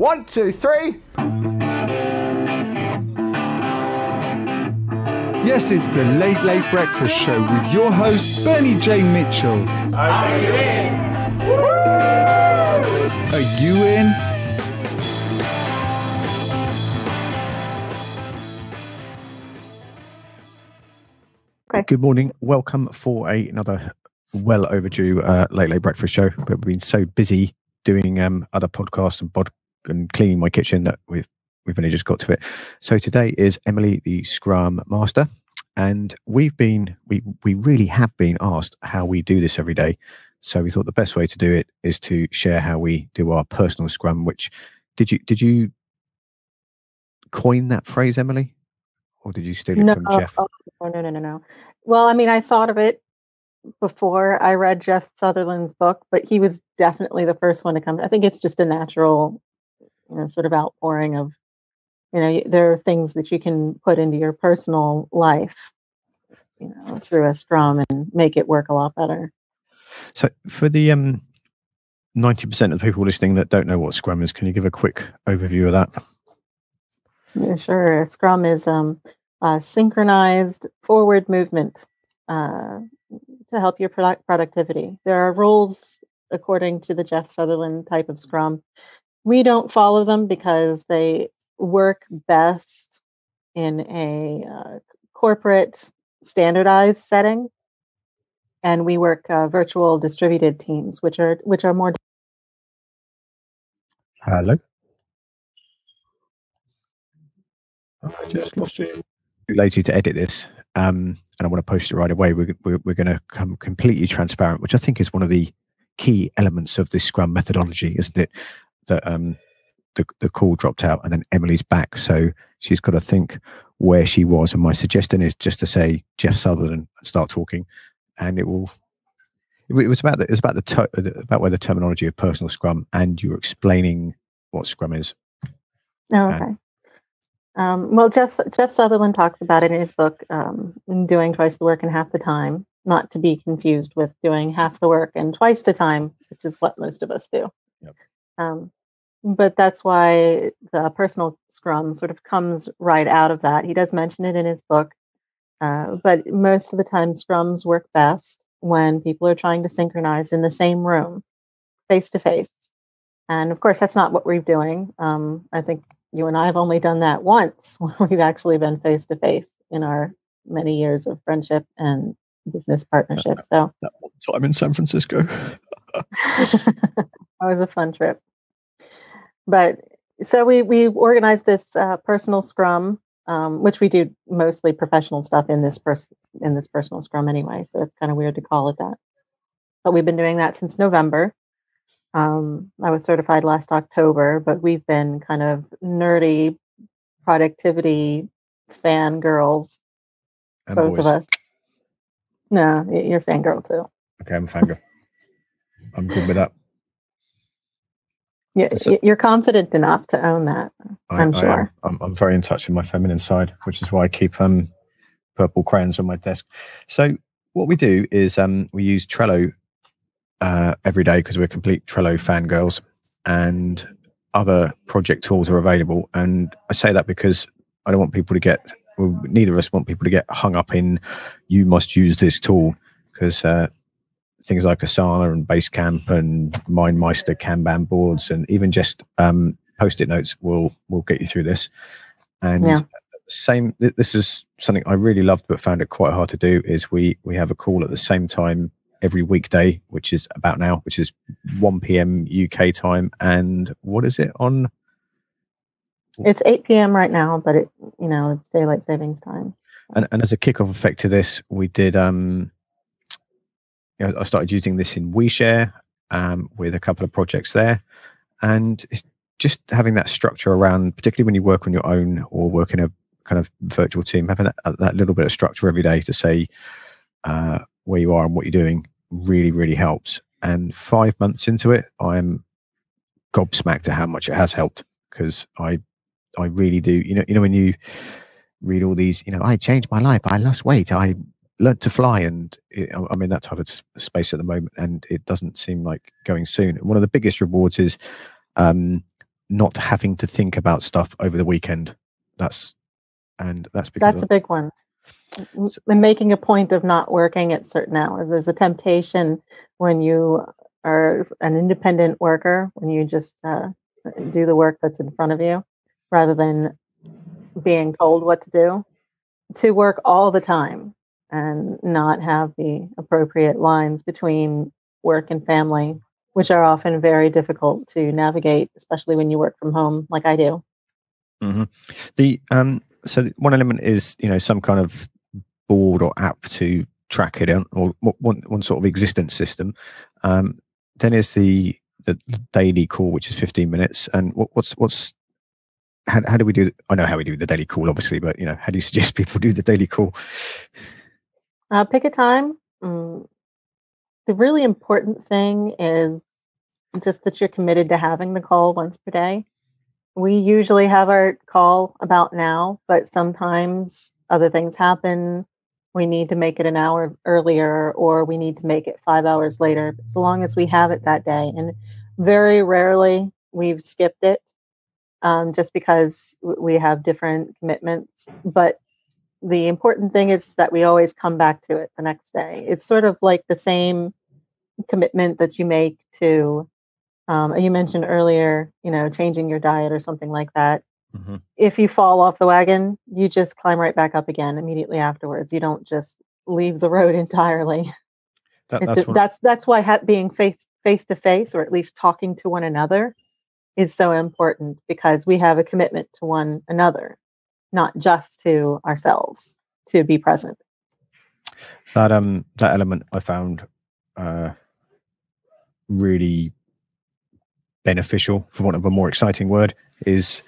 1, 2, 3. Yes, it's the Late Late Breakfast Show with your host, Bernie J. Mitchell. Are you in? Woo! Are you in? Okay. Good morning. Welcome for another well overdue Late Late Breakfast Show. But we've been so busy doing other podcasts and cleaning my kitchen that we've only just got to it. So today is Emily, the Scrum Master, and we really have been asked how we do this every day. So we thought the best way to do it is to share how we do our personal Scrum. Which did you coin that phrase, Emily, or did you steal it from Jeff? No. Well, I mean, I thought of it before I read Jeff Sutherland's book, but he was definitely the first one to come. I think it's just a natural, sort of outpouring of, there are things that you can put into your personal life, through a Scrum and make it work a lot better. So for the 90% of the people listening that don't know what Scrum is, can you give a quick overview of that? Yeah, sure. Scrum is synchronized forward movement to help your productivity. There are rules according to the Jeff Sutherland type of Scrum. We don't follow them because they work best in a corporate standardized setting, and we work virtual distributed teams, which are more. Hello. I just lost you. Too lazy to edit this, and I want to post it right away. We're going to come completely transparent, which I think is one of the key elements of this Scrum methodology, isn't it? That the call dropped out, and then Emily's back, so she's got to think where she was. And my suggestion is just to say Jeff Sutherland and start talking, and it will. It was about about where the terminology of personal Scrum, and you were explaining what Scrum is. Oh, okay. Well, Jeff Sutherland talks about it in his book, doing twice the work in half the time, not to be confused with doing half the work and twice the time, which is what most of us do. Yep. But that's why the personal Scrum sort of comes right out of that. He does mention it in his book, but most of the time Scrums work best when people are trying to synchronize in the same room, face to face. And of course, that's not what we're doing. I think you and I have only done that once when we've actually been face to face in our many years of friendship and business partnership. So I'm in San Francisco. That was a fun trip. But so we organized this personal Scrum, which we do mostly professional stuff in this personal Scrum anyway. So it's kind of weird to call it that. But we've been doing that since November. I was certified last October, but we've been kind of nerdy productivity fangirls, both boys. of us. No, you're fangirl too. Okay, I'm a fangirl. I'm good with that. Yeah, you're confident enough to own that. I'm sure. I'm very in touch with my feminine side, which is why I keep purple crayons on my desk. So what we do is we use Trello every day because we're complete Trello fangirls, and other project tools are available. And I say that because I don't want people to neither of us want people to get hung up in you must use this tool, because things like Asana and Basecamp and MindMeister Kanban boards and even just post-it notes will get you through this. And this is something I really loved but found it quite hard to do, is we have a call at the same time every weekday, which is about now, which is 1 p.m. UK time. And what is it on? It's 8 p.m. right now, but it's daylight savings time. And as a kickoff effect to this, we did I started using this in WeShare with a couple of projects there, and it's just having that structure around, particularly when you work on your own or work in a kind of virtual team, having that little bit of structure every day to say where you are and what you're doing really, really helps. And 5 months into it, I'm gobsmacked at how much it has helped, because I really do. When you read all these, I changed my life, I lost weight, I learned to fly, and I'm in that type of space at the moment, and it doesn't seem like going soon. And one of the biggest rewards is not having to think about stuff over the weekend. That's because that's a big one. And making a point of not working at certain hours. There's a temptation when you are an independent worker, when you just do the work that's in front of you, rather than being told what to do, to work all the time and not have the appropriate lines between work and family, which are often very difficult to navigate, especially when you work from home like I do. Mm-hmm. So one element is, some kind of board or app to track it on, or one sort of existence system. Then is the daily call, which is 15 minutes. And how do we do? I know how we do the daily call, obviously, but how do you suggest people do the daily call? Pick a time. The really important thing is just that you're committed to having the call once per day. We usually have our call about now, but sometimes other things happen. We need to make it an hour earlier, or we need to make it 5 hours later, so long as we have it that day. And very rarely we've skipped it, just because we have different commitments. But the important thing is that we always come back to it the next day. It's sort of like the same commitment that you make to, you mentioned earlier, changing your diet or something like that. Mm-hmm. If you fall off the wagon, you just climb right back up again immediately afterwards. You don't just leave the road entirely. That's why being face to face, or at least talking to one another, is so important, because we have a commitment to one another, not just to ourselves, to be present. That element I found really beneficial, for want of a more exciting word, is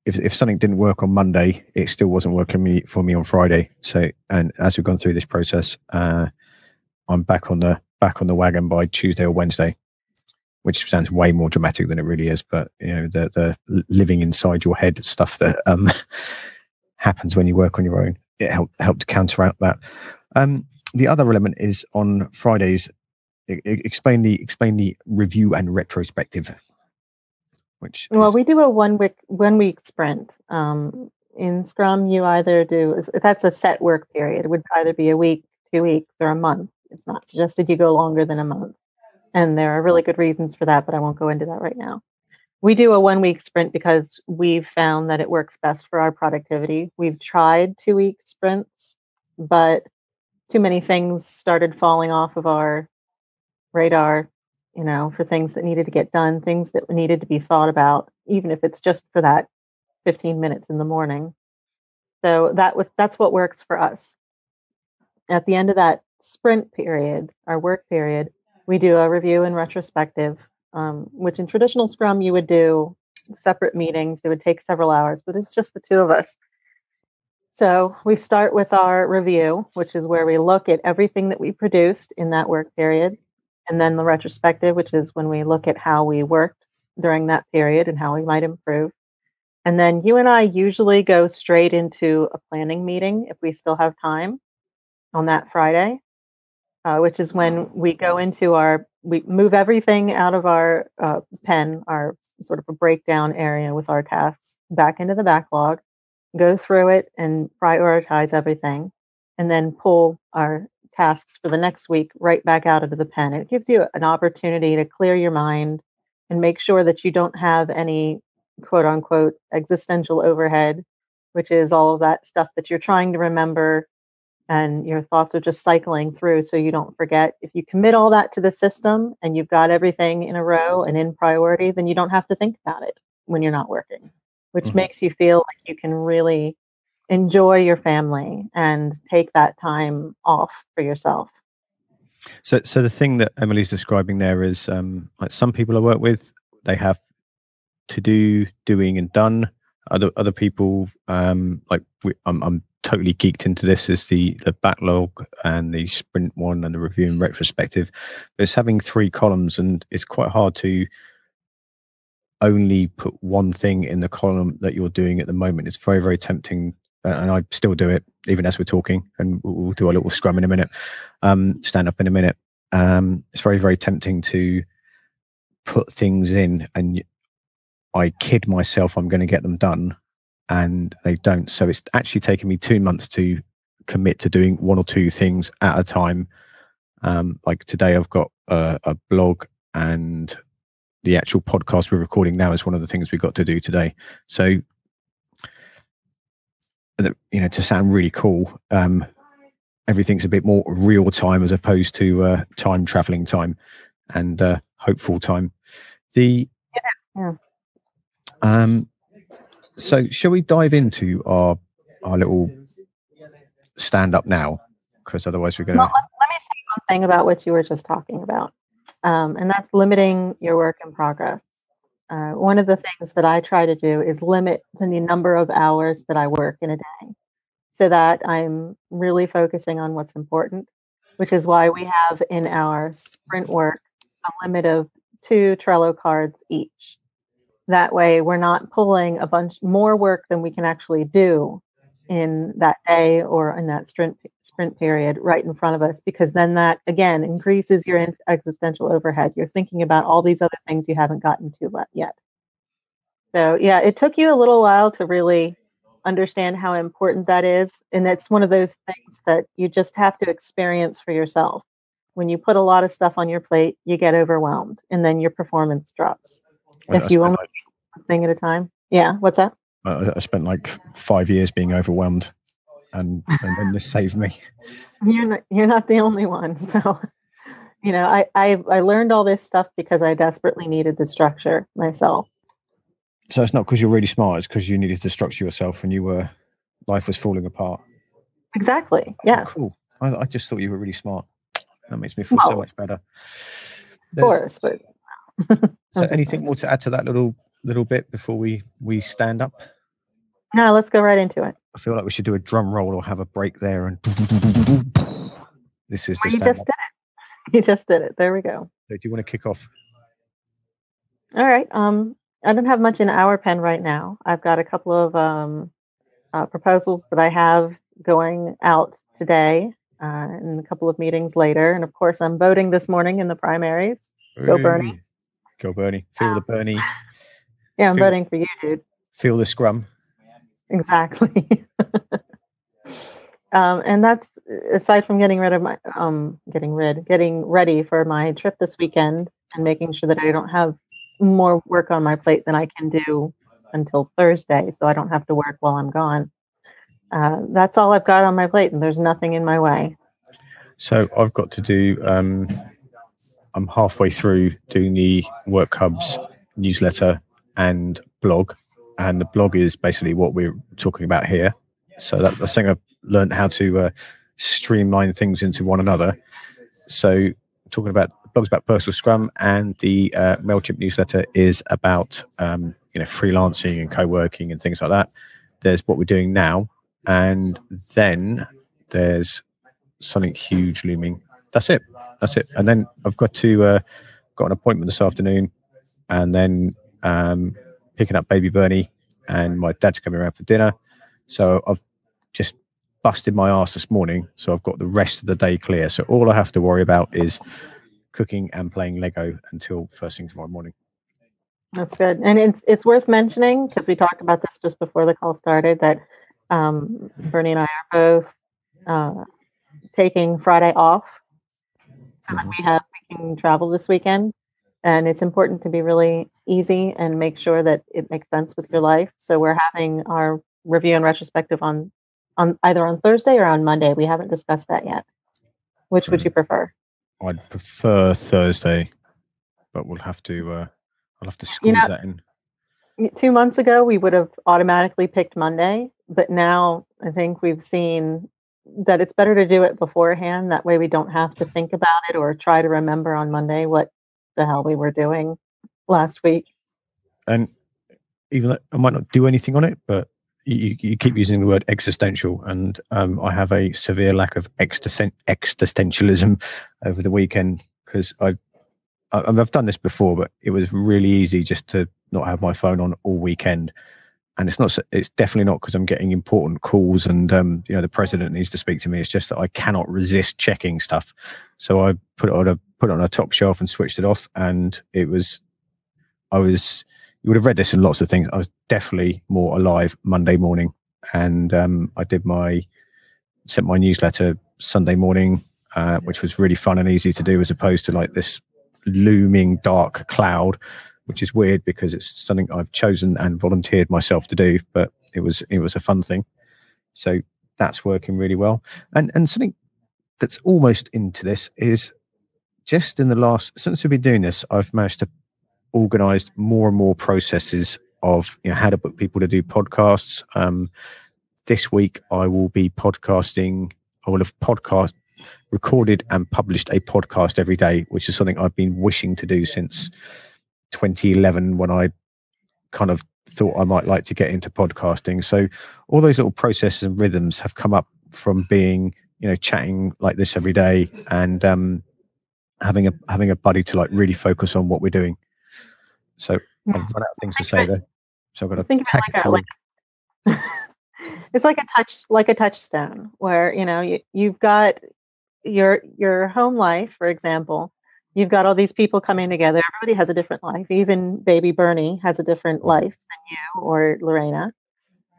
if something didn't work on Monday, it still wasn't working for me on Friday. So, and as we've gone through this process, I'm back on the wagon by Tuesday or Wednesday, which sounds way more dramatic than it really is. But the living inside your head stuff that happens when you work on your own, it helped to counteract that. The other element is on Fridays. Explain the review and retrospective. We do a 1 week sprint. In Scrum, you either do, that's a set work period. It would either be a week, 2 weeks, or a month. It's not suggested you go longer than a month. And there are really good reasons for that, but I won't go into that right now. We do a 1 week sprint because we've found that it works best for our productivity. We've tried 2 week sprints, but too many things started falling off of our radar, for things that needed to get done, things that needed to be thought about, even if it's just for that 15 minutes in the morning. So that's what works for us. At the end of that sprint period, our work period, we do a review and retrospective, which in traditional Scrum you would do separate meetings. It would take several hours, but it's just the two of us. So we start with our review, which is where we look at everything that we produced in that work period. And then the retrospective, which is when we look at how we worked during that period and how we might improve. And then you and I usually go straight into a planning meeting if we still have time on that Friday, which is when we go into we move everything out of our pen, our sort of a breakdown area with our tasks, back into the backlog, go through it and prioritize everything, and then pull our tasks for the next week right back out into the pen. It gives you an opportunity to clear your mind and make sure that you don't have any quote unquote existential overhead, which is all of that stuff that you're trying to remember and your thoughts are just cycling through so you don't forget. If you commit all that to the system and you've got everything in a row and in priority, then you don't have to think about it when you're not working, which makes you feel like you can really enjoy your family and take that time off for yourself. So the thing that Emily's describing there is, like some people I work with, they have to do, doing, and done. Other people, I'm totally geeked into this, is the backlog and the sprint one and the review and retrospective. But it's having 3 columns, and it's quite hard to only put one thing in the column that you're doing at the moment. It's very, very tempting. And I still do it even as we're talking, and we'll do a little scrum in a minute, stand up in a minute. It's very, very tempting to put things in and I kid myself I'm going to get them done, and they don't. So it's actually taken me 2 months to commit to doing one or two things at a time. Like today I've got a blog, and the actual podcast we're recording now is one of the things we've got to do today. So, to sound really cool, everything's a bit more real time as opposed to time traveling time and hopeful time. So shall we dive into our little stand up now? Because otherwise we're going to... Well, let me say one thing about what you were just talking about. And that's limiting your work in progress. One of the things that I try to do is limit the number of hours that I work in a day so that I'm really focusing on what's important, which is why we have in our sprint work a limit of 2 Trello cards each. That way we're not pulling a bunch more work than we can actually do in that day or in that sprint period right in front of us, because then that, again, increases your existential overhead. You're thinking about all these other things you haven't gotten to yet. So, yeah, it took you a little while to really understand how important that is. And it's one of those things that you just have to experience for yourself. When you put a lot of stuff on your plate, you get overwhelmed and then your performance drops. If you only do one thing at a time. Yeah, what's that? I spent like 5 years being overwhelmed, and then this saved me. You're not the only one. So, I learned all this stuff because I desperately needed the structure myself. So it's not because you're really smart; it's because you needed to structure yourself, and life was falling apart. Exactly. Yeah. Oh, cool. I just thought you were really smart. That makes me feel so much better. Of course, but. So, anything more to add to that little bit before we stand up? No, let's go right into it. I feel like we should do a drum roll or have a break there. And this is the stand-up. You just did it. There we go. So do you want to kick off? All right. I don't have much in our pen right now. I've got a couple of proposals that I have going out today and a couple of meetings later. And of course, I'm voting this morning in the primaries. Go Bernie. Go Bernie. Feel the Bernie. Yeah, I'm voting for you, dude. Feel the scrum. Exactly. And that's aside from getting ready for my trip this weekend and making sure that I don't have more work on my plate than I can do until Thursday, so I don't have to work while I'm gone. That's all I've got on my plate, and there's nothing in my way. So I've got to do. I'm halfway through doing the Work Hub's newsletter and blog, and the blog is basically what we're talking about here. So that's something I've learned how to streamline things into one another. So talking about the blog's about personal Scrum, and the MailChimp newsletter is about freelancing and co-working and things like that. There's what we're doing now, and then there's something huge looming. That's it. And then I've got an appointment this afternoon, and then picking up baby Bernie, and my dad's coming around for dinner. So I've just busted my ass this morning, so I've got the rest of the day clear. So all I have to worry about is cooking and playing Lego until first thing tomorrow morning. That's good. And it's worth mentioning, because we talked about this just before the call started, that Bernie and I are both taking Friday off so that we can travel this weekend. And it's important to be really easy and make sure that it makes sense with your life. So we're having our review and retrospective on either on Thursday or on Monday. We haven't discussed that yet. Which would you prefer? I'd prefer Thursday, but I'll have to squeeze that in. 2 months ago, we would have automatically picked Monday, but now I think we've seen that it's better to do it beforehand. That way we don't have to think about it or try to remember on Monday what the hell we were doing last week. And even though I might not do anything on it, but you keep using the word existential, and I have a severe lack of existentialism over the weekend, because I've done this before, but it was really easy just to not have my phone on all weekend. And it's definitely not because I'm getting important calls and the president needs to speak to me. It's just that I cannot resist checking stuff. So I put it on a top shelf and switched it off, and it was you would have read this in lots of things. I was definitely more alive Monday morning, and I sent my newsletter Sunday morning, which was really fun and easy to do, as opposed to like this looming dark cloud, which is weird because it's something I've chosen and volunteered myself to do, but it was a fun thing. So that's working really well. And something that's almost into this is just since we've been doing this, I've managed to organize more and more processes of how to book people to do podcasts. This week I will be podcasting. I will have recorded and published a podcast every day, which is something I've been wishing to do since 2011, when I kind of thought I might like to get into podcasting. So all those little processes and rhythms have come up from being, chatting like this every day, and having a buddy to like really focus on what we're doing. So I've run out of things to say there. So I've got to think it's like a touchstone where you've got your home life, for example. You've got all these people coming together. Everybody has a different life. Even baby Bernie has a different life than you or Lorena.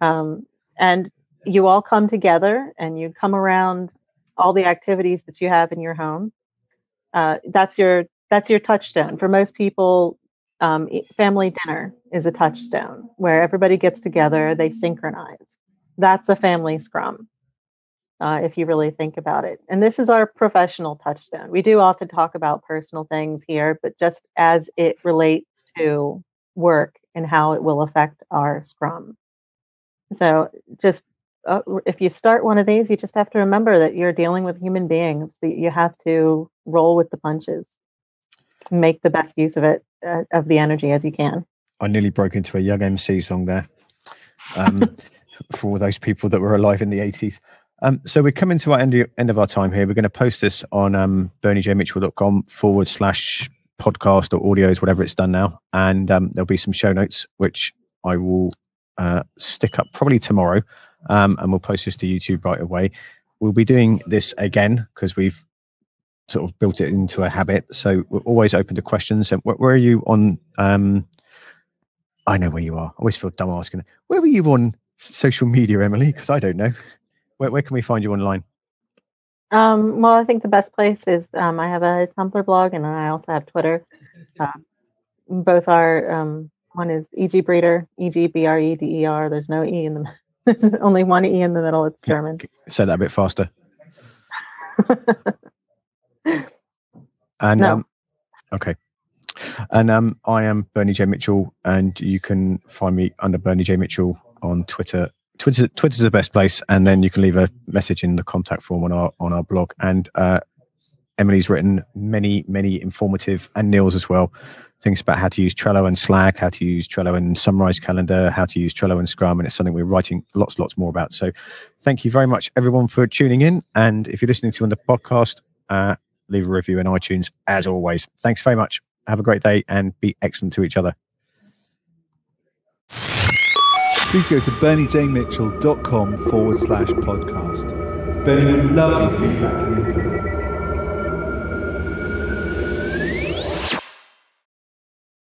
And you all come together and you come around all the activities that you have in your home. That's your touchstone. For most people, family dinner is a touchstone where everybody gets together, they synchronize. That's a family scrum, if you really think about it. And this is our professional touchstone. We do often talk about personal things here, but just as it relates to work and how it will affect our scrum. So just if you start one of these, you just have to remember that you're dealing with human beings. That you have to roll with the punches, make the best use of it, of the energy as you can. I nearly broke into a Young MC song there. For all those people that were alive in the 80s. So we're coming to our end of our time here. We're going to post this on berniejmitchell.com/podcast or audios, whatever it's done now. And there'll be some show notes, which I will stick up probably tomorrow. And we'll post this to YouTube right away. We'll be doing this again because we've sort of built it into a habit. So we're always open to questions. And where are you on? I know where you are. I always feel dumb asking. Where were you on social media, Emily? Because I don't know. Where can we find you online? Well, I think the best place is I have a Tumblr blog, and I also have Twitter. Both are one is EG Breeder, EGBREDER. There's no E in the there's only one E in the middle. It's German. Say that a bit faster. And no. Okay. And I am Bernie J. Mitchell, and you can find me under Bernie J. Mitchell on Twitter. Twitter's the best place, and then you can leave a message in the contact form on our blog. And Emily's written many informative, and Neil's as well, things about how to use Trello and Slack, how to use Trello and Sunrise Calendar, how to use Trello and Scrum, and it's something we're writing lots more about. So thank you very much, everyone, for tuning in. And if you're listening to on the podcast, leave a review in iTunes as always. Thanks very much. Have a great day and be excellent to each other. Please go to berniejmitchell.com/podcast. Bernie would love your feedback and input.